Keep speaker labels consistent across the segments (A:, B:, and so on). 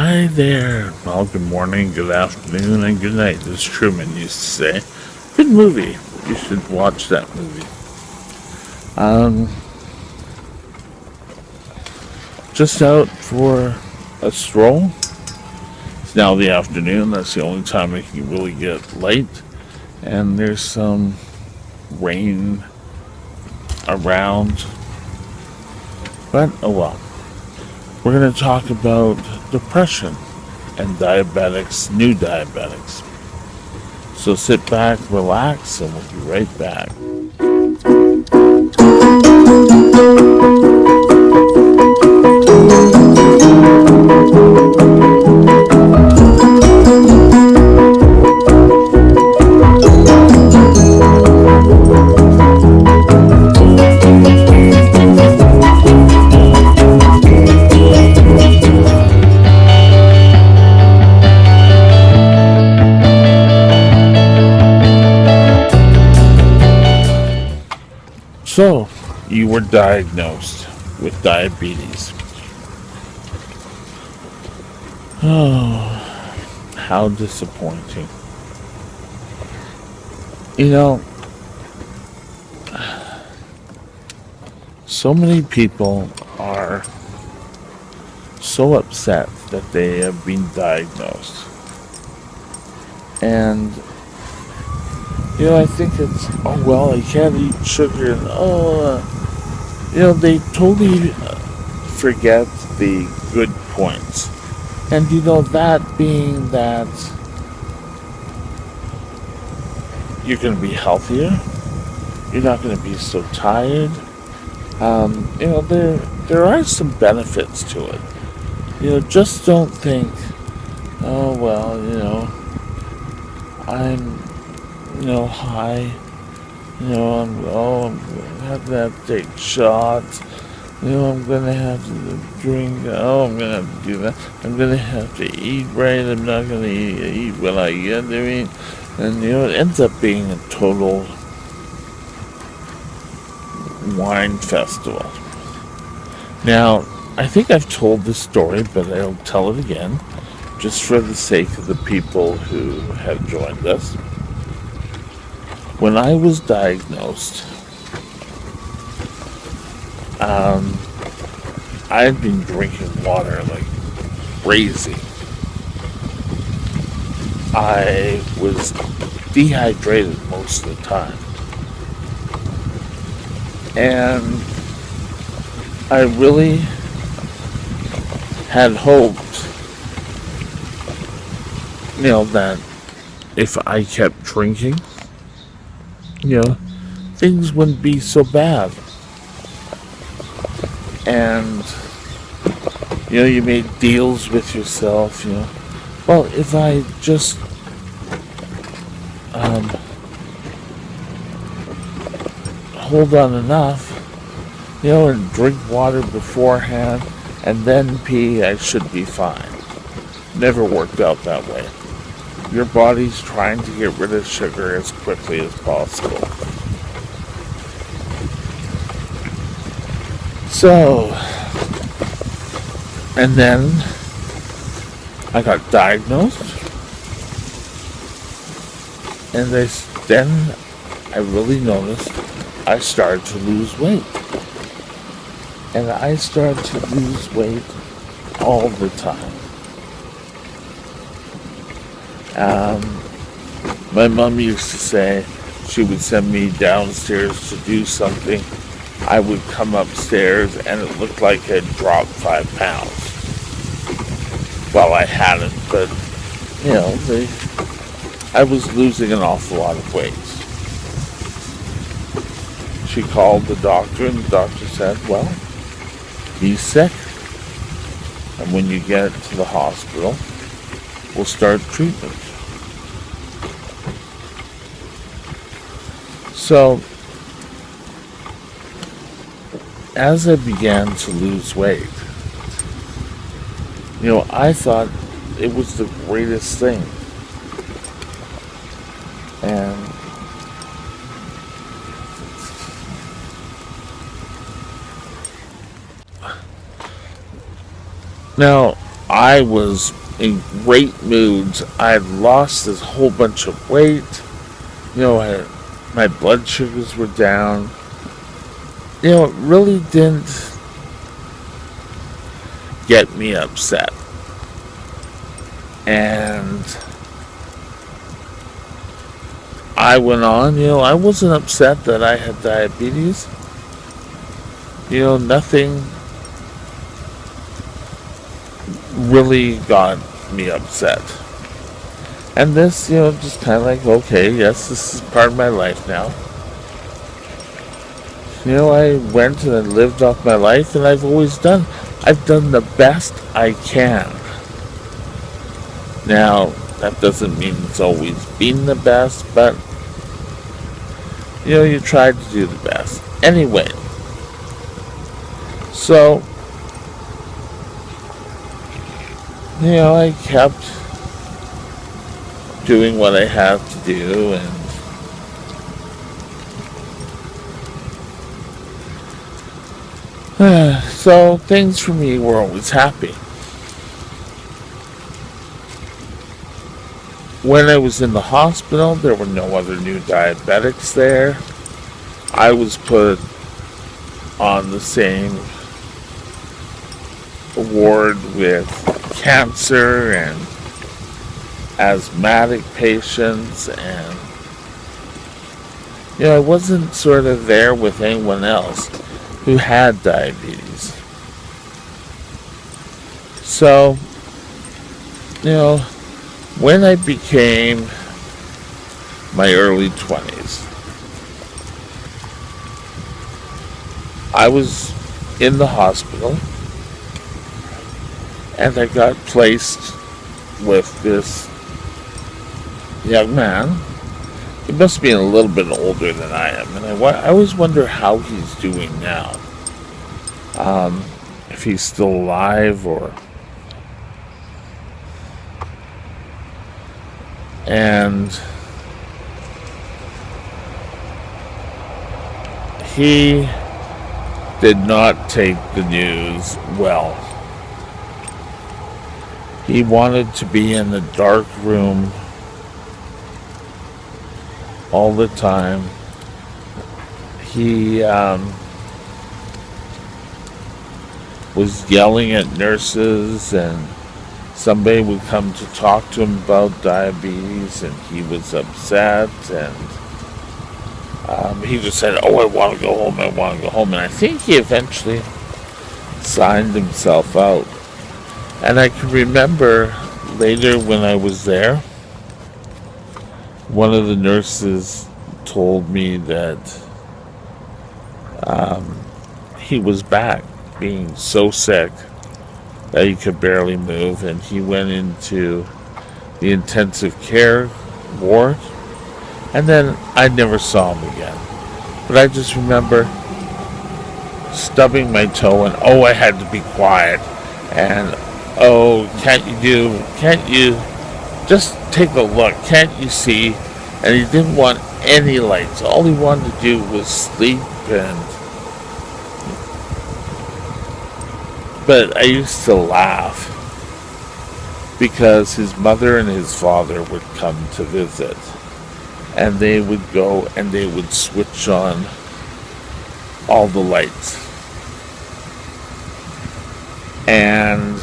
A: Hi there. Well, good morning, good afternoon, and good night, as Truman used to say. Good movie. You should watch that movie. Um, just out for a stroll. It's now the afternoon. That's the only time it can really get light. And there's some rain around. But, oh well. We're going to talk about depression and diabetics, new diabetics. So sit back, relax, and we'll be right back. So, you were diagnosed with diabetes. Oh, how disappointing. You know, so many people are so upset that they have been diagnosed. And, I think it's, oh, well, I can't eat sugar, and, they totally forget the good points. And, that being that you're going to be healthier, you're not going to be so tired. There are some benefits to it. Just don't think, oh, well, I'm, high, I'm gonna have to take shots, I'm gonna have to drink, I'm gonna have to do that, I'm gonna have to eat right, I'm not gonna eat when I get to eat, and, it ends up being a total wine festival. Now, I think I've told this story, but I'll tell it again, just for the sake of the people who have joined us. When I was diagnosed, I had been drinking water like crazy. I was dehydrated most of the time. And I really had hoped, that if I kept drinking, things wouldn't be so bad. And, you made deals with yourself, well, if I just, hold on enough, and drink water beforehand, and then pee, I should be fine. Never worked out that way. Your body's trying to get rid of sugar as quickly as possible. So, and then I got diagnosed, and then I really noticed I started to lose weight. And I started to lose weight all the time. My mom used to say she would send me downstairs to do something. I would come upstairs and it looked like I'd dropped 5 pounds. Well, I hadn't, but, I was losing an awful lot of weight. She called the doctor and the doctor said, well, he's sick. And when you get to the hospital, we'll start treatment. So, as I began to lose weight, I thought it was the greatest thing. And now, I was in great moods. I had lost this whole bunch of weight. My blood sugars were down. It really didn't get me upset. And I went on, I wasn't upset that I had diabetes. Nothing really got me upset. And this, just kind of like, okay, yes, this is part of my life now. I went and I lived off my life, and I've done the best I can. Now, that doesn't mean it's always been the best, but, you try to do the best. Anyway, so, I kept doing what I have to do, and so things for me were always happy. When I was in the hospital, there were no other new diabetics there. I was put on the same ward with cancer and asthmatic patients, and I wasn't sort of there with anyone else who had diabetes. So, when I became my early 20s, I was in the hospital, and I got placed with this young man. He must be a little bit older than I am, and I always wonder how he's doing now. If he's still alive, and he did not take the news well. He wanted to be in the dark room all the time. He was yelling at nurses, and somebody would come to talk to him about diabetes, and he was upset, and he just said, "Oh, I want to go home, I want to go home." And I think he eventually signed himself out. And I can remember later when I was there, one of the nurses told me that he was back being so sick that he could barely move, and he went into the intensive care ward, and then I never saw him again. But I just remember stubbing my toe, and I had to be quiet, and can't you just take a look, can't you see? And he didn't want any lights. All he wanted to do was sleep, but I used to laugh because his mother and his father would come to visit, and they would go and they would switch on all the lights and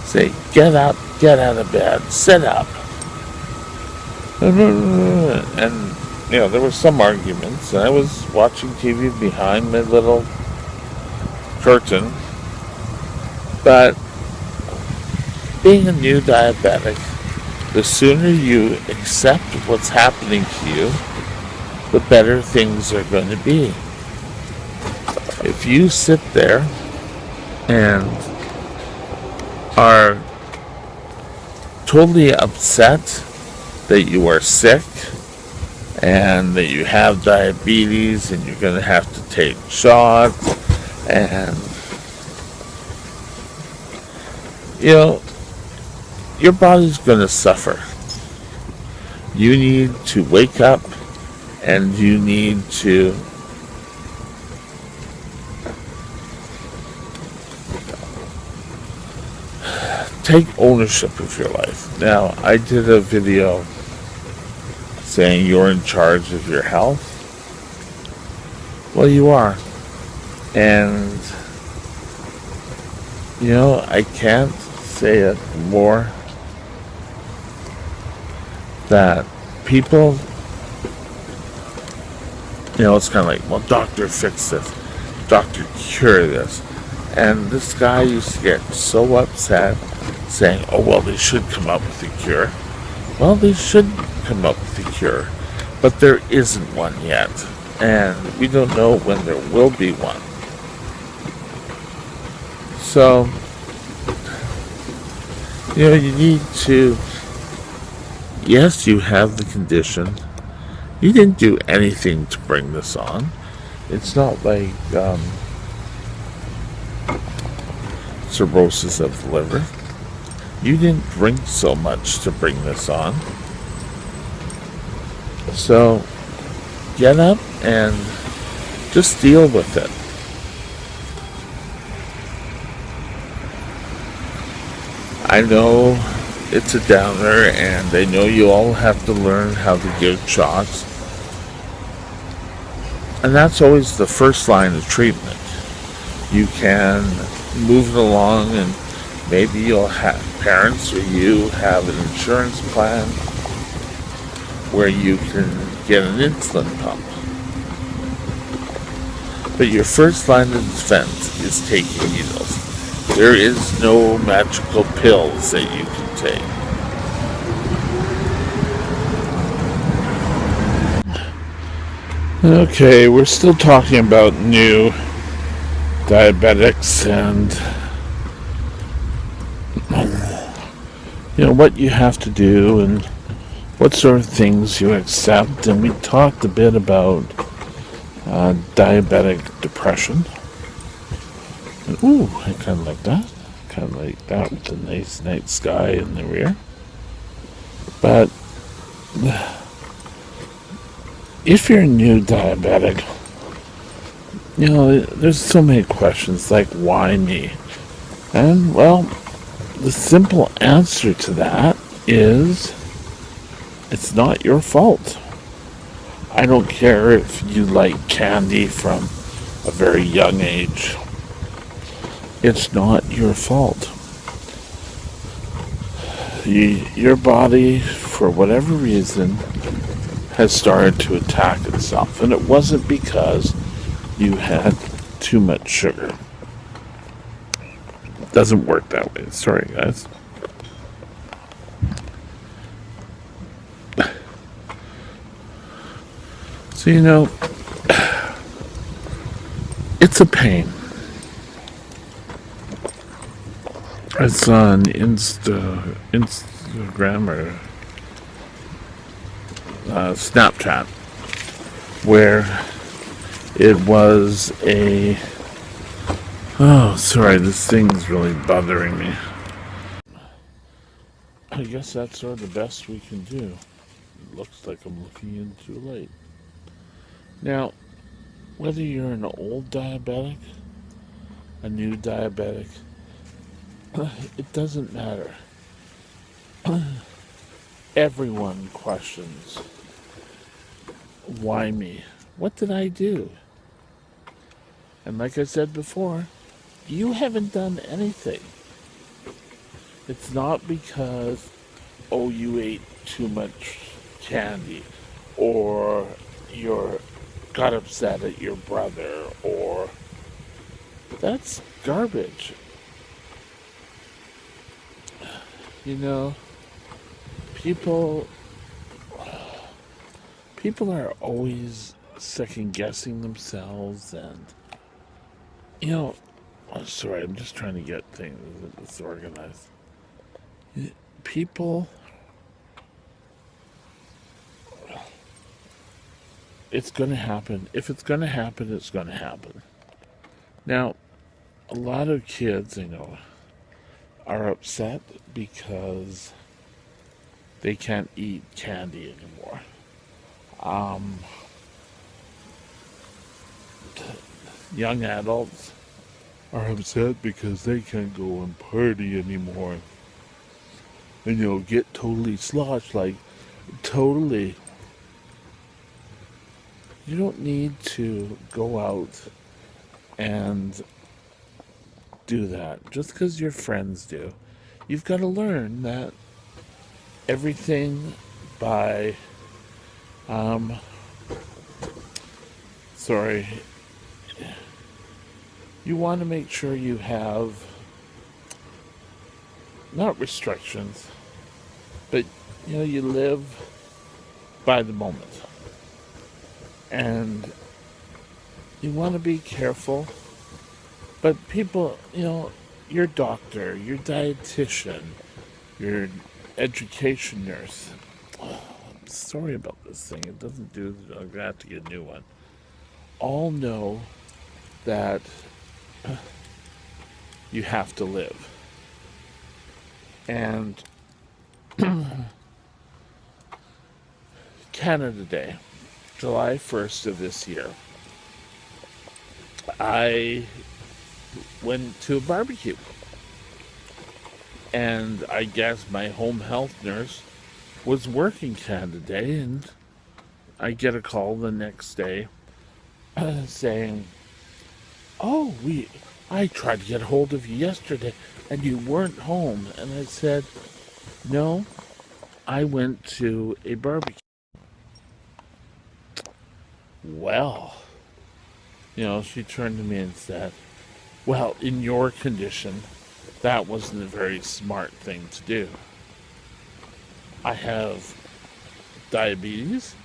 A: say, "Get up, get out of bed, sit up." And there were some arguments, and I was watching TV behind my little curtain. But being a new diabetic, the sooner you accept what's happening to you, the better things are going to be. If you sit there and are totally upset that you are sick and that you have diabetes and you're going to have to take shots, and your body's going to suffer. You need to wake up, and you need to take ownership of your life. Now, I did a video saying you're in charge of your health. Well, you are. And, I can't say it more that people, it's kind of like, well, doctor, fix this. Doctor, cure this. And this guy used to get so upset saying, oh, well, they should come up with a cure. Well, they should come up with a cure, but there isn't one yet. And we don't know when there will be one. So, you need to, yes, you have the condition. You didn't do anything to bring this on. It's not like cirrhosis of the liver. You didn't drink so much to bring this on. So get up and just deal with it. I know it's a downer, and I know you all have to learn how to give shots. And that's always the first line of treatment. You can move it along, and maybe you'll have parents or you have an insurance plan where you can get an insulin pump. But your first line of defense is taking needles. There is no magical pills that you can take. Okay, we're still talking about new diabetics and what you have to do and what sort of things you accept. And we talked a bit about diabetic depression. And, ooh, I kind of like that. Kind of like that with the nice night sky in the rear. But if you're a new diabetic, there's so many questions like, why me? And, well, the simple answer to that is it's not your fault. I don't care if you like candy from a very young age. It's not your fault. Your body, for whatever reason, has started to attack itself. And it wasn't because you had too much sugar. It doesn't work that way. Sorry, guys. So, it's a pain. It's on Instagram or Snapchat, where it was sorry, this thing's really bothering me. I guess that's sort of the best we can do. It looks like I'm looking in too late. Now, whether you're an old diabetic, a new diabetic, it doesn't matter. Everyone questions, why me? What did I do? And like I said before, you haven't done anything. It's not because, you ate too much candy, or you got upset at your brother, or that's garbage. People are always second guessing themselves, and sorry, I'm just trying to get things organized. People, it's going to happen. If it's going to happen, it's going to happen. Now, a lot of kids, are upset because they can't eat candy anymore. Young adults are upset because they can't go and party anymore. and you'll get totally sloshed, like totally. You don't need to go out and do that just because your friends do. You've got to learn that everything by, um, sorry, you want to make sure you have not restrictions, but you live by the moment. And you want to be careful, but people, your doctor, your dietitian, your education nurse. I'm sorry about this thing. It doesn't do, I'm going to have to get a new one. All know that you have to live. And Canada Day, July 1st of this year, I went to a barbecue. And I guess my home health nurse was working Canada Day, and I get a call the next day saying, "Oh, I tried to get a hold of you yesterday, and you weren't home." And I said, "No, I went to a barbecue." Well, she turned to me and said, "Well, in your condition, that wasn't a very smart thing to do. I have diabetes.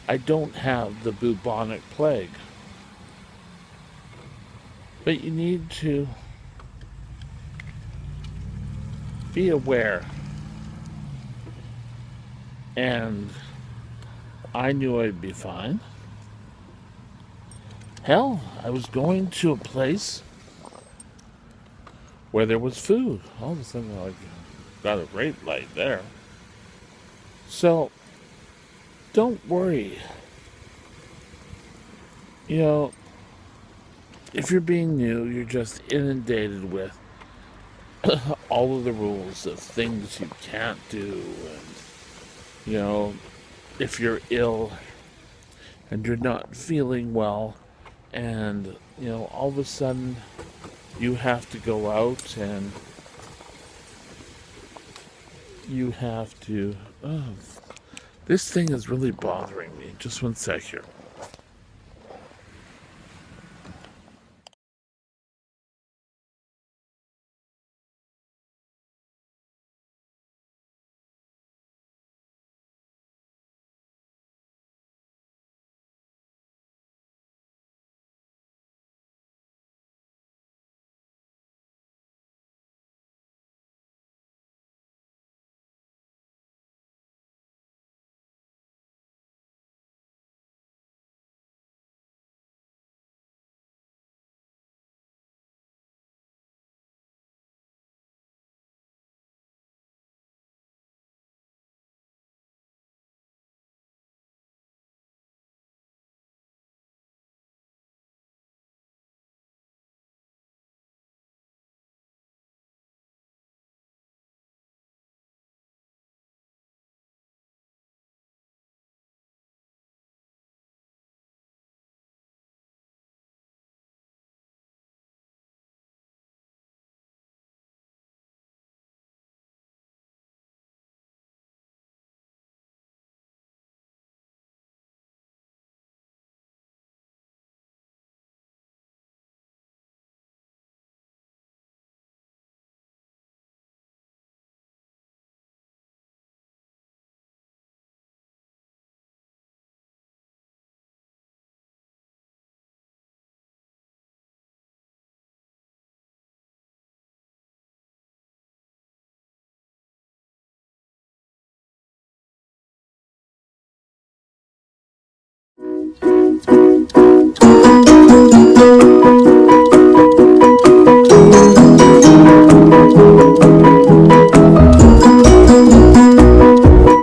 A: I don't have the bubonic plague. But you need to be aware." And I knew I'd be fine. Hell, I was going to a place where there was food. All of a sudden, I got a red light there. So, don't worry. If you're being new, you're just inundated with all of the rules of things you can't do. And, if you're ill and you're not feeling well, and, all of a sudden you have to go out and you have to. Oh, this thing is really bothering me. Just one sec here.